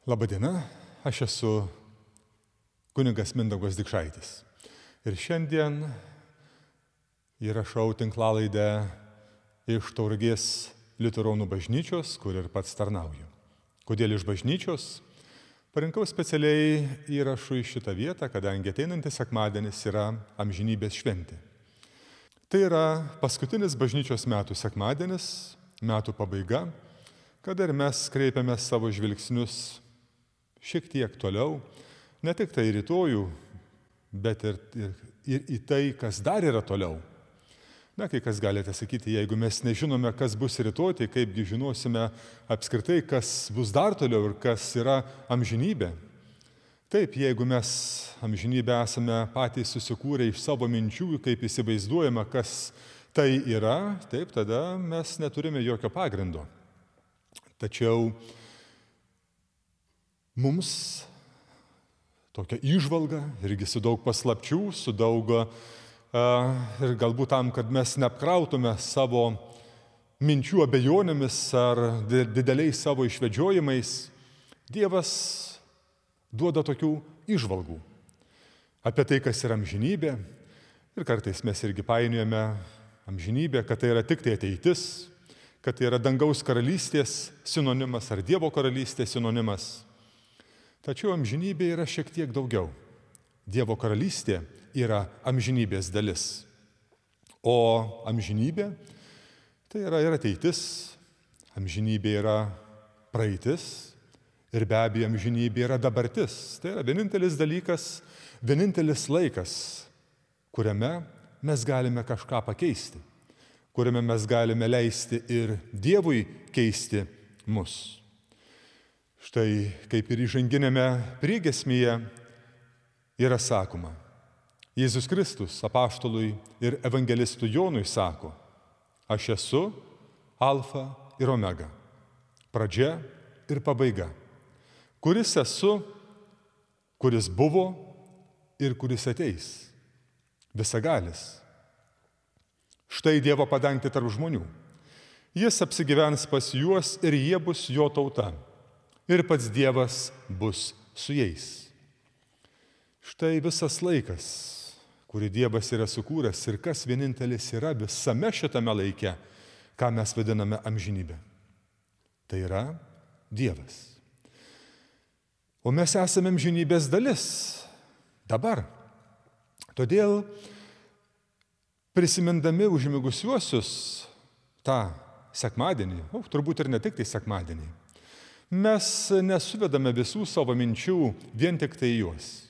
Labadiena, aš esu kunigas Mindaugas Dikšaitis. Ir šiandien įrašau tinklalaidę iš Tauragės liuteronų bažnyčios, kur ir pats tarnauju. Kodėl iš bažnyčios? Parinkau specialiai įrašų į šitą vietą, kadangi ateinantis sekmadienis yra amžinybės šventė. Tai yra paskutinis bažnyčios metų sekmadienis, metų pabaiga, kada ir mes kreipiame savo žvilgsnius šiek tiek toliau, ne tik tai rytojų, bet ir į tai, kas dar yra toliau. Na, kai kas galite sakyti, jeigu mes nežinome, kas bus rytoj, tai kaipgi žinosime apskritai, kas bus dar toliau ir kas yra amžinybė. Taip, jeigu mes amžinybę esame patys susikūrę iš savo minčių, kaip įsivaizduojame, kas tai yra, taip, tada mes neturime jokio pagrindo. Tačiau mums tokia įžvalga, irgi su daug paslapčių, su daug ir galbūt tam, kad mes neapkrautume savo minčių abejonėmis ar dideliais savo išvedžiojimais, Dievas duoda tokių įžvalgų apie tai, kas yra amžinybė. Ir kartais mes irgi painiojame amžinybę, kad tai yra tik tai ateitis, kad tai yra dangaus karalystės sinonimas ar Dievo karalystės sinonimas. Tačiau amžinybė yra šiek tiek daugiau. Dievo karalystė yra amžinybės dalis. O amžinybė tai yra ir ateitis, amžinybė yra praeitis ir be abejo amžinybė yra dabartis. Tai yra vienintelis dalykas, vienintelis laikas, kuriame mes galime kažką pakeisti, kuriame mes galime leisti ir Dievui keisti mus. Štai kaip ir įžanginėme priegiesmėje yra sakoma, Jėzus Kristus apaštalui ir evangelistui Jonui sako, aš esu alfa ir omega, pradžia ir pabaiga, kuris esu, kuris buvo ir kuris ateis, visagalis. Štai Dievo padangtė tarp žmonių. Jis apsigyvens pas juos ir jie bus jo tauta. Ir pats Dievas bus su jais. Štai visas laikas, kurį Dievas yra sukūręs ir kas vienintelis yra visame šitame laike, ką mes vadiname amžinybė. Tai yra Dievas. O mes esame amžinybės dalis dabar. Todėl prisimindami užmigusiuosius tą sekmadienį, turbūt ir ne tik tai sekmadienį, mes nesuvedame visų savo minčių vien tik tai juos,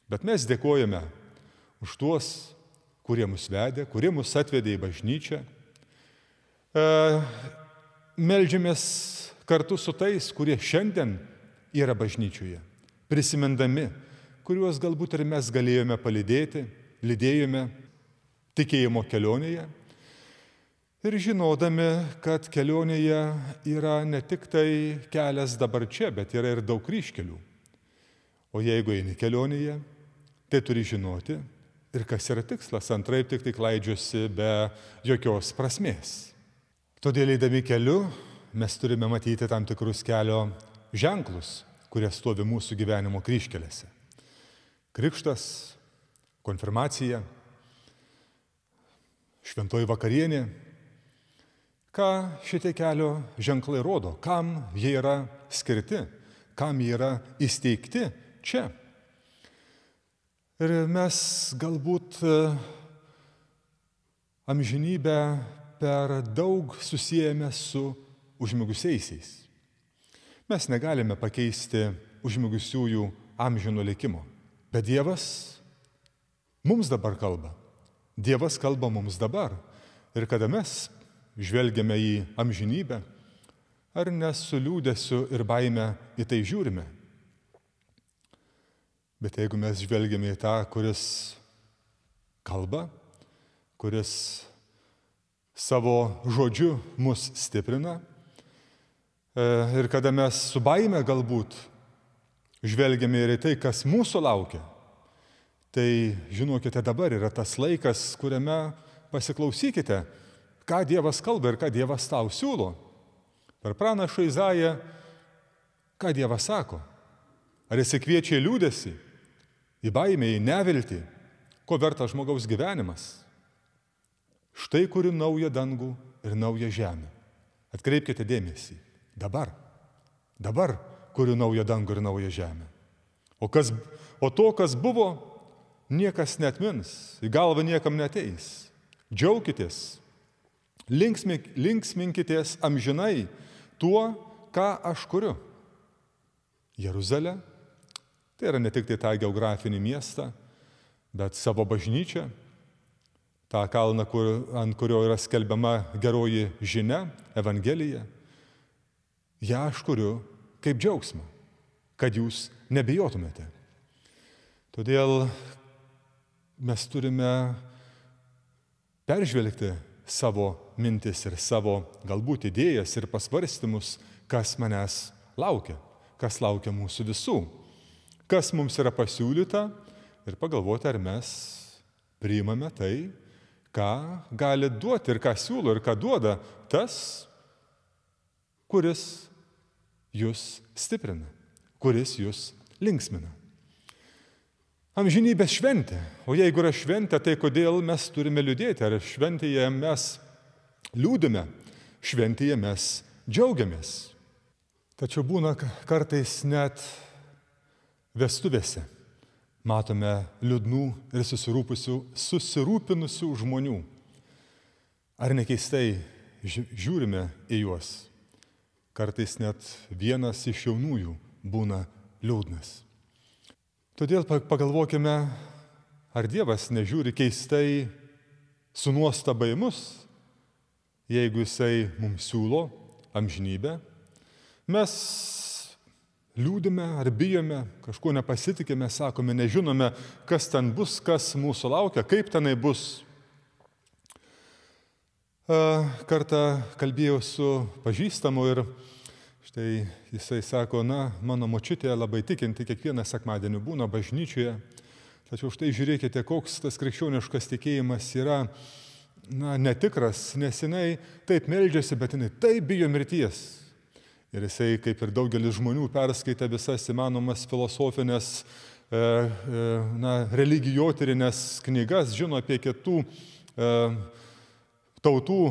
bet mes dėkojame už tuos, kurie mus vedė, kurie mus atvedė į bažnyčią. Meldžiamės kartu su tais, kurie šiandien yra bažnyčioje, prisimindami, kuriuos galbūt ir mes galėjome palydėti, lydėjome tikėjimo kelionėje. Ir žinodami, kad kelionėje yra ne tik tai kelias dabar čia, bet yra ir daug kryžkelių. O jeigu eini kelionėje, tai turi žinoti ir kas yra tikslas, antraip tik klaidžiosi be jokios prasmės. Todėl eidami keliu mes turime matyti tam tikrus kelio ženklus, kurie stovi mūsų gyvenimo kryžkelėse. Krikštas, konfirmacija, šventoji vakarienė. Ką šitie kelio ženklai rodo, kam jie yra skirti, kam jie yra įsteigti čia. Ir mes galbūt amžinybę per daug susijęme su užmigusiaisiais. Mes negalime pakeisti užmigusiųjų amžino likimo, bet Dievas mums dabar kalba. Dievas kalba mums dabar. Ir kada mes žvelgiame į amžinybę, ar su liūdesiu ir baime į tai žiūrime. Bet jeigu mes žvelgiame į tą, kuris kalba, kuris savo žodžiu mus stiprina, ir kada mes su baime galbūt žvelgiame ir į tai, kas mūsų laukia, tai žinokite, dabar yra tas laikas, kuriame pasiklausykite, ką Dievas kalba ir ką Dievas tau siūlo. Per pranašą Izaiją ką Dievas sako? Ar jis kviečia į liūdesį, į baimę, į neviltį? Ko vertas žmogaus gyvenimas? Štai kuriu naują dangų ir naują žemę. Atkreipkite dėmesį. Dabar kuriu naują dangų ir naują žemę. O to, kas buvo, niekas neatmins, į galvą niekam neateis. Džiaukitės, linksminkitės amžinai tuo, ką aš kuriu. Jeruzalė, tai yra ne tik tai tą geografinį miestą, bet savo bažnyčią, tą kalną, ant kurio yra skelbiama geroji žinia, Evangelija. Ja aš kuriu kaip džiaugsmą, kad jūs nebijotumėte. Todėl mes turime peržvelgti savo mintis ir savo galbūt idėjas ir pasvarstymus, kas manęs laukia, kas laukia mūsų visų, kas mums yra pasiūlyta ir pagalvoti, ar mes priimame tai, ką gali duoti ir ką siūlo ir ką duoda tas, kuris jūs stiprina, kuris jūs linksmina. Amžinybės šventė. O jeigu yra šventė, tai kodėl mes turime liūdėti? Ar šventėje mes liūdime, šventėje mes džiaugiamės. Tačiau būna kartais net vestuvėse. Matome liūdnų ir susirūpinusių žmonių. Ar nekeistai žiūrime į juos? Kartais net vienas iš jaunųjų būna liūdnas. Todėl pagalvokime, ar Dievas nežiūri keistai su nuostaba į mus, jeigu Jisai mums siūlo amžinybę. Mes liūdime ar bijome, kažko nepasitikime, sakome, nežinome, kas ten bus, kas mūsų laukia, kaip tenai bus. Kartą kalbėjau su pažįstamu ir štai jisai sako, mano močiutė labai tikinti, kiekvieną sekmadienį būna bažnyčioje, tačiau štai žiūrėkite, koks tas krikščioniškas tikėjimas yra netikras, nes jinai taip meldžiasi, bet jinai taip bijo mirties. Ir jisai, kaip ir daugelis žmonių, perskaitė visas įmanomas filosofinės, religijotyrinės knygas, žino apie kitų tautų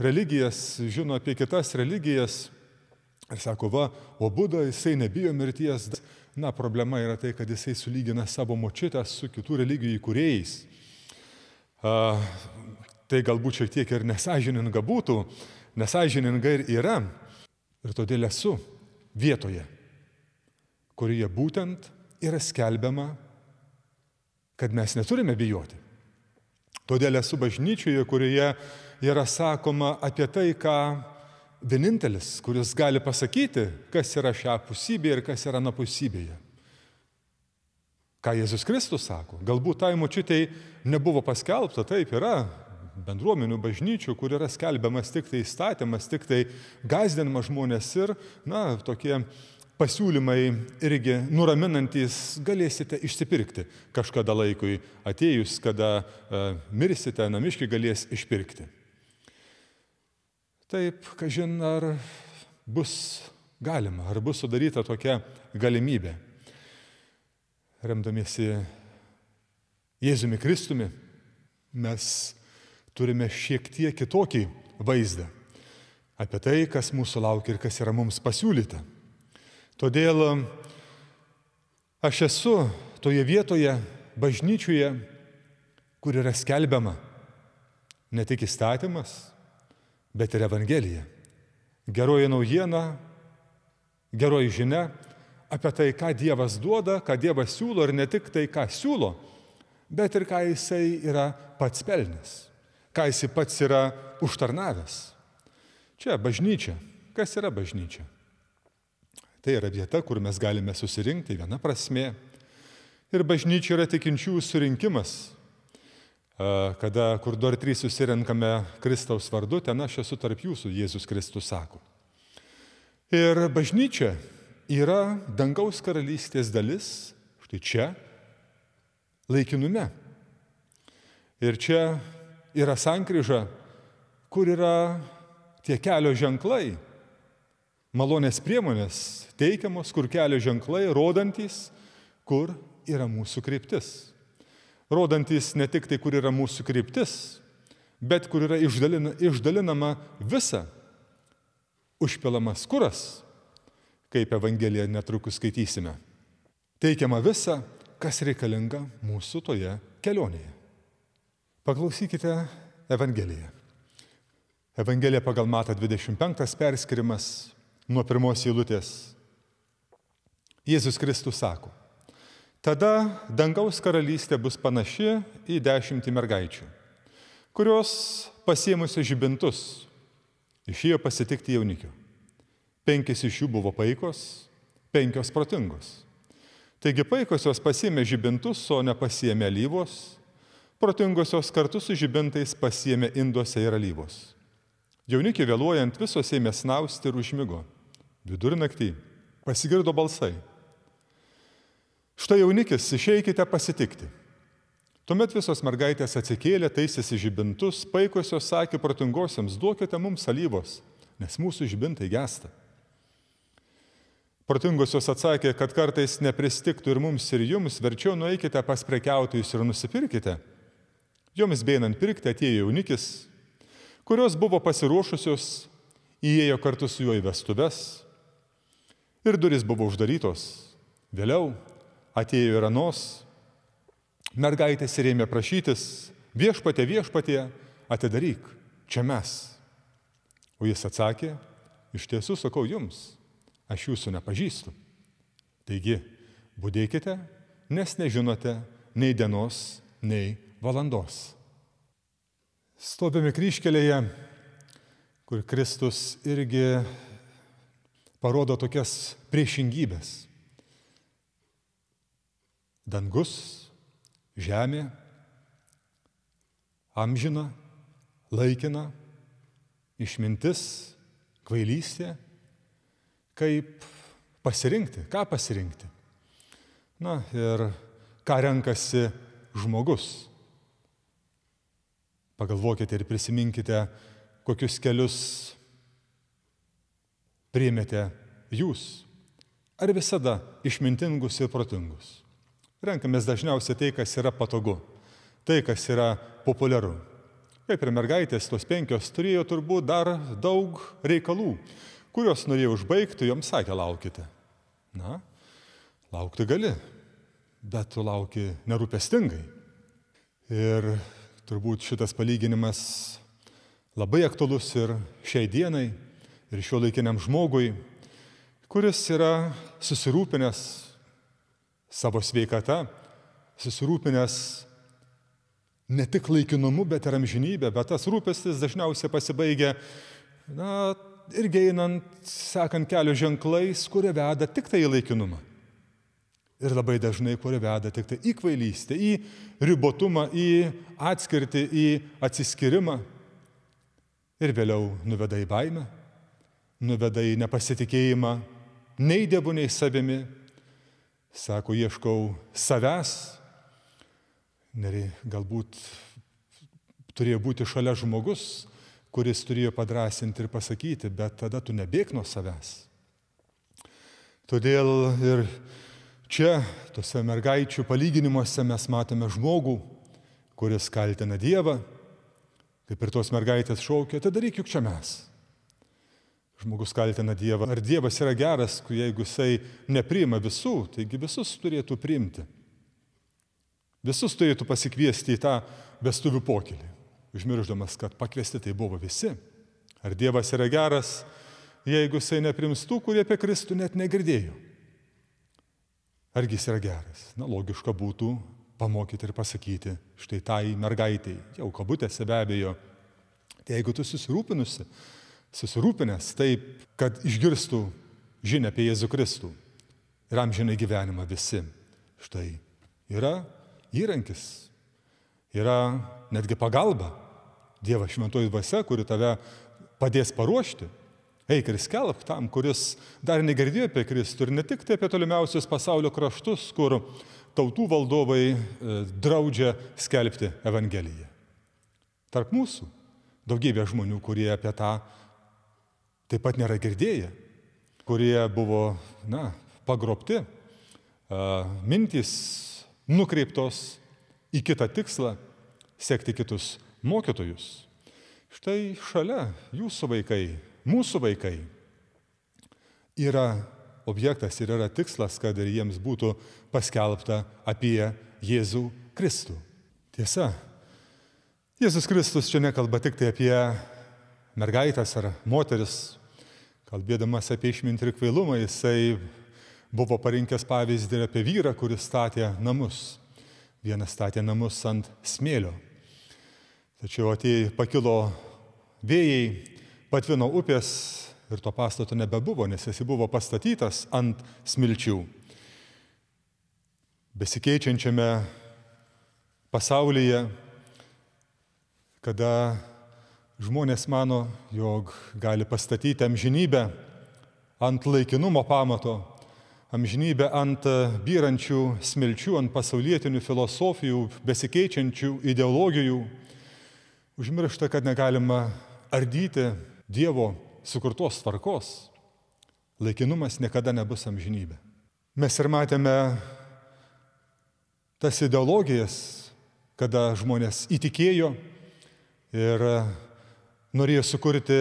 religijas, žino apie kitas religijas. Ir sako, o Buda, jisai nebijo mirties. Problema yra tai, kad jisai sulygina savo močiutę su kitų religijų įkūrėjais. Tai galbūt šiek tiek ir nesąžininga būtų, nesąžininga ir yra. Ir todėl esu vietoje, kurioje būtent yra skelbiama, kad mes neturime bijoti. Todėl esu bažnyčioje, kurioje yra sakoma apie tai, ką vienintelis, kuris gali pasakyti, kas yra šią pusybėje ir kas yra anapusybėje. Ką Jėzus Kristus sako. Galbūt tai močiutei nebuvo paskelbta, taip yra bendruomenių bažnyčių, kur yra skelbiamas tik tai įstatymas, tik tai gąsdinimas žmonės ir, tokie pasiūlymai irgi nuraminantys, galėsite išsipirkti kažkada laikui atėjus, kada mirsite, namiškiai galės išpirkti. Taip, kažin, ar bus galima, ar bus sudaryta tokia galimybė. Remdamiesi Jėzumi Kristumi, mes turime šiek tiek kitokį vaizdą apie tai, kas mūsų laukia ir kas yra mums pasiūlyta. Todėl aš esu toje vietoje, bažnyčioje, kur yra skelbiama ne tik įstatymas, bet ir Evangelija. Geroji naujiena, geroji žinia apie tai, ką Dievas duoda, ką Dievas siūlo ir ne tik tai, ką siūlo, bet ir ką Jisai yra pats pelnęs, ką Jisai pats yra užtarnavęs. Čia bažnyčia. Kas yra bažnyčia? Tai yra vieta, kur mes galime susirinkti, viena prasmė. Ir bažnyčia yra tikinčiųjų surinkimas. Kur 2 ar 3 susirenkame Kristaus vardu, ten aš esu tarp jūsų, Jėzus Kristus sako. Ir bažnyčia yra dangaus karalystės dalis, štai čia, laikinume. Ir čia yra sankryža, kur yra tie kelio ženklai, malonės priemonės teikiamos, kur kelio ženklai, rodantys, kur yra mūsų kryptis. Rodantys ne tik tai, kur yra mūsų kryptis, bet kur yra išdalinama visa, užpilamas kuras, kaip Evangeliją netrukus skaitysime. Teikiama visa, kas reikalinga mūsų toje kelionėje. Paklausykite Evangeliją. Evangelija pagal Matą 25 perskirimas nuo 1 eilutės. Jėzus Kristus sako: tada dangaus karalystė bus panaši į 10 mergaičių, kurios pasiėmusios žibintus išėjo pasitikti jaunikio. 5 iš jų buvo paikos, 5 protingos. Taigi paikosios pasiėmė žibintus, o nepasiėmė alyvos, protingosios kartu su žibintais pasiėmė induose ir alyvos. Jaunikį vėluojant visos ėmė snausti ir užmigo. Vidurnaktį pasigirdo balsai: štai jaunikis, išeikite pasitikti. Tuomet visos mergaitės atsikėlė, taisėsi žibintus, paikosios sakė protingosiams: duokite mums alyvos, nes mūsų žibintai gęsta. Protingosios atsakė, kad kartais nepristiktų ir mums, ir jums, verčiau nueikite pas prekiautojus ir nusipirkite. Joms beinant pirkti atėjo jaunikis, kurios buvo pasiruošusios, įėjo kartu su juo į vestuves ir durys buvo uždarytos. Vėliau atėjo ir anos mergaitės ir ėmė prašytis: viešpatie, viešpatie, atidaryk, čia mes. O jis atsakė: iš tiesų sakau jums, aš jūsų nepažįstu. Taigi, budėkite, nes nežinote nei dienos, nei valandos. Stovime kryžkelėje, kur Kristus irgi parodo tokias priešingybės. Dangus, žemė, amžina, laikina, išmintis, kvailystė. Kaip pasirinkti, ką pasirinkti? Na ir ką renkasi žmogus? Pagalvokite ir prisiminkite, kokius kelius priėmėte jūs. Ar visada išmintingus ir protingus? Renkamės dažniausiai tai, kas yra patogu, tai, kas yra populiaru. Kaip ir mergaitės, tos 5 turėjo turbūt dar daug reikalų, kurios norėjo užbaigti, joms sakė: laukite. Na, laukti gali, bet tu lauki nerūpestingai. Ir turbūt šitas palyginimas labai aktualus ir šiai dienai, ir šiuolaikiniam žmogui, kuris yra susirūpinęs savo sveikata, susirūpinęs ne tik laikinumu, bet ir amžinybė, bet tas rūpestis dažniausiai pasibaigia, irgi einant, sekant kelio ženklais, kurie veda tik tai į laikinumą. Ir labai dažnai, kurie veda tik tai į kvailystę, į ribotumą, į atskirtį, į atsiskyrimą. Ir vėliau nuveda į baimę, nuveda į nepasitikėjimą nei Dievu, nei savimi. Sako, ieškau savęs. Galbūt turėjo būti šalia žmogus, kuris turėjo padrasinti ir pasakyti, bet tada tu nebėk nuo savęs. Todėl ir čia, tose mergaičių palyginimuose mes matome žmogų, kuris kaltina Dievą, kaip ir tos mergaitės šaukia: atidaryk, juk čia mes. Žmogus kaltina Dievą. Ar Dievas yra geras, jeigu jisai nepriima visų, taigi visus turėtų priimti. Visus turėtų pasikviesti į tą vestuvių pokylį, užmirždamas, kad pakviesti tai buvo visi. Ar Dievas yra geras, jeigu jisai nepriims tų, kurie apie Kristų net negirdėjo? Argi jis yra geras? Na, logiška būtų pamokyti ir pasakyti štai tai mergaitei, jau kabutėse be abejo, tai jeigu tu susirūpinęs taip, kad išgirstų žinią apie Jėzų Kristų ir amžinai gyvenimą visi, štai yra įrankis, yra netgi pagalba, Dievo šventoji dvasia, kuri tave padės paruošti. Eik ir skelbk tam, kuris dar negirdėjo apie Kristų, ir ne tik tai apie tolimiausius pasaulio kraštus, kur tautų valdovai draudžia skelbti Evangeliją. Tarp mūsų daugybė žmonių, kurie apie tą taip pat nėra girdėję. kurie buvo, pagrobti, mintys nukreiptos į kitą tikslą, sekti kitus mokytojus. Štai šalia jūsų vaikai, mūsų vaikai yra objektas ir yra tikslas, kad ir jiems būtų paskelbta apie Jėzų Kristų. Tiesa, Jėzus Kristus čia nekalba tik tai apie mergaitės ar moteris. Kalbėdamas apie išmintį ir kvailumą, jisai buvo parinkęs pavyzdį ir apie vyrą, kuris statė namus. Vienas statė namus ant smėlio. Tačiau pakilo vėjai, patvino upės ir to pastato nebebuvo, nes jis buvo pastatytas ant smilčių. Besikeičiančiame pasaulyje, kada žmonės mano, jog gali pastatyti amžinybę ant laikinumo pamato, amžinybę ant byrančių smilčių, ant pasaulietinių filosofijų, besikeičiančių ideologijų, užmiršta, kad negalima ardyti Dievo sukurtos tvarkos. Laikinumas niekada nebus amžinybė. Mes ir matėme tas ideologijas, kada žmonės įtikėjo ir norėjo sukurti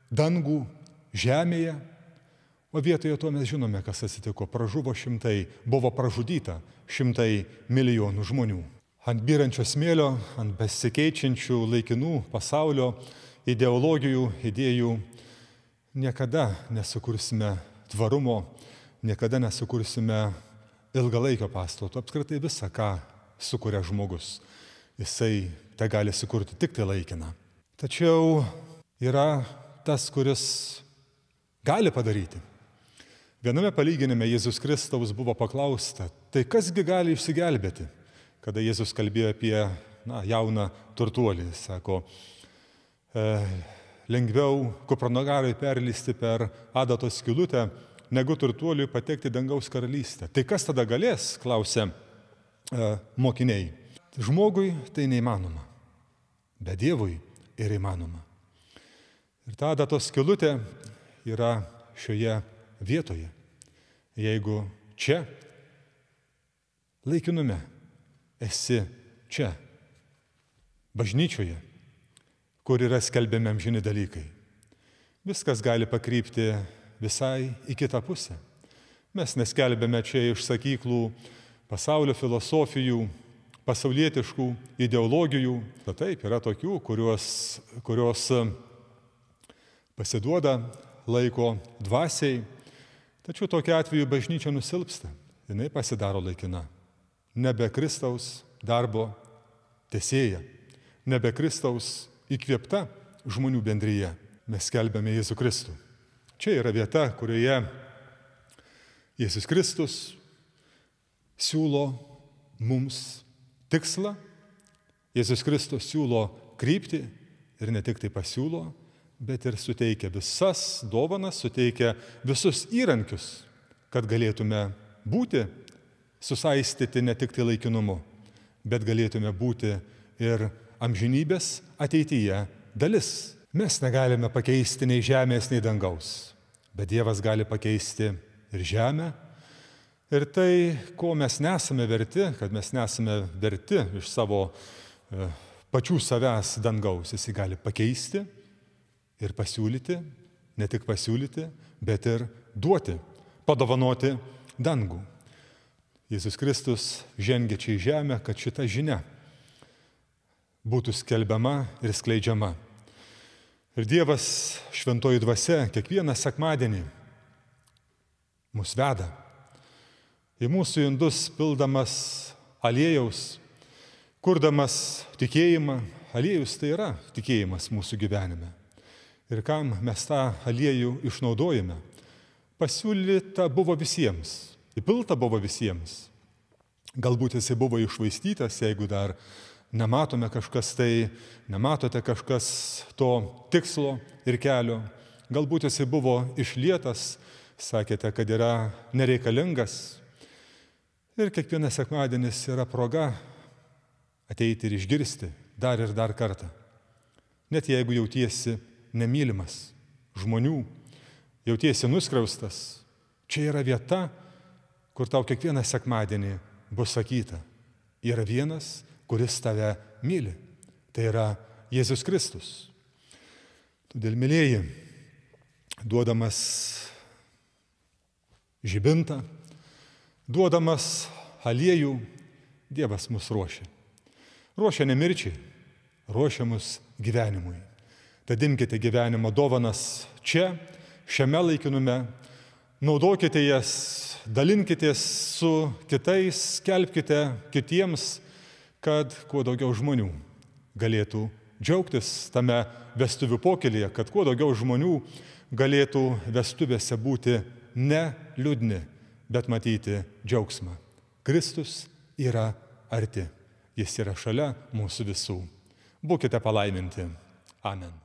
dangų žemėje, o vietoje to mes žinome, kas atsitiko. Pražuvo šimtai, buvo pražudyta 100 milijonų žmonių. Ant byrančio smėlio, ant besikeičiančių laikinų pasaulio ideologijų, idėjų niekada nesukursime tvarumo, niekada nesukursime ilgalaikio pastato. Apskritai visą, ką sukuria žmogus, jisai tai gali sukurti tik tai laikiną. Tačiau yra tas, kuris gali padaryti. Viename palyginime Jėzus Kristaus buvo paklausta, tai kasgi gali išsigelbėti? Kada Jėzus kalbėjo apie jauną turtuolį, sako, lengviau kupranugarui perlysti per adatos skylutę, negu turtuoliui patekti į dangaus karalystę. Tai kas tada galės, klausė mokiniai. Žmogui tai neįmanoma, bet Dievui yra įmanoma. Ir ta adatos skylutė yra šioje vietoje. Jeigu čia, laikinume, esi čia, bažnyčioje, kur yra skelbiami amžini dalykai, viskas gali pakrypti visai į kitą pusę. Mes neskelbėme čia iš sakyklų pasaulio filosofijų, pasaulietiškų ideologijų. Taip, yra tokių, kurios pasiduoda laiko dvasiai, tačiau tokiu atveju bažnyčia nusilpsta, jinai pasidaro laikina. Nebe Kristaus darbo tęsėja, nebe Kristaus įkvėpta žmonių bendryje. Mes skelbiame Jėzų Kristų. Čia yra vieta, kurioje Jėzus Kristus siūlo mums tikslą, Jėzus Kristus siūlo kryptį ir ne tik tai pasiūlo, bet ir suteikia visas dovanas, suteikia visus įrankius, kad galėtume būti susaistyti ne tik tai laikinumu, bet galėtume būti ir amžinybės ateityje dalis. Mes negalime pakeisti nei žemės, nei dangaus, bet Dievas gali pakeisti ir žemę. Ir tai, ko mes nesame verti, kad mes nesame verti iš savo pačių savęs dangaus, Jis gali pakeisti ir pasiūlyti, ne tik pasiūlyti, bet ir duoti, padovanoti dangų. Jėzus Kristus žengė čia į žemę, kad šita žinia būtų skelbiama ir skleidžiama. Ir Dievas šventoji dvasia kiekvieną sekmadienį mus veda į mūsų indus, pildamas aliejaus, kurdamas tikėjimą. Aliejus tai yra tikėjimas mūsų gyvenime. Ir kam mes tą aliejų išnaudojame? Pasiūlyta buvo visiems, įpilta buvo visiems. Galbūt jisai buvo iššvaistytas, jeigu dar nematote kažkas to tikslo ir kelio. Galbūt jisai buvo išlietas, sakėte, kad yra nereikalingas. Ir kiekvienas sekmadienis yra proga ateiti ir išgirsti dar ir dar kartą. Net jeigu jautiesi nemylimas žmonių, jautiesi nuskriaustas, čia yra vieta, kur tau kiekvieną sekmadienį bus sakyta, yra vienas, kuris tave myli. Tai yra Jėzus Kristus. Todėl, mylėjai, duodamas žibintą, duodamas aliejų, Dievas mus ruošia. Ruošia ne mirčiai, ruošia mus gyvenimui. Tad imkite gyvenimo dovanas čia, šiame laikinume, naudokite jas, dalinkitės su kitais, skelbkite kitiems, kad kuo daugiau žmonių galėtų džiaugtis tame vestuvių pokylyje, kad kuo daugiau žmonių galėtų vestuvėse būti ne liūdni, bet matyti džiaugsmą. Kristus yra arti, jis yra šalia mūsų visų. Būkite palaiminti. Amen.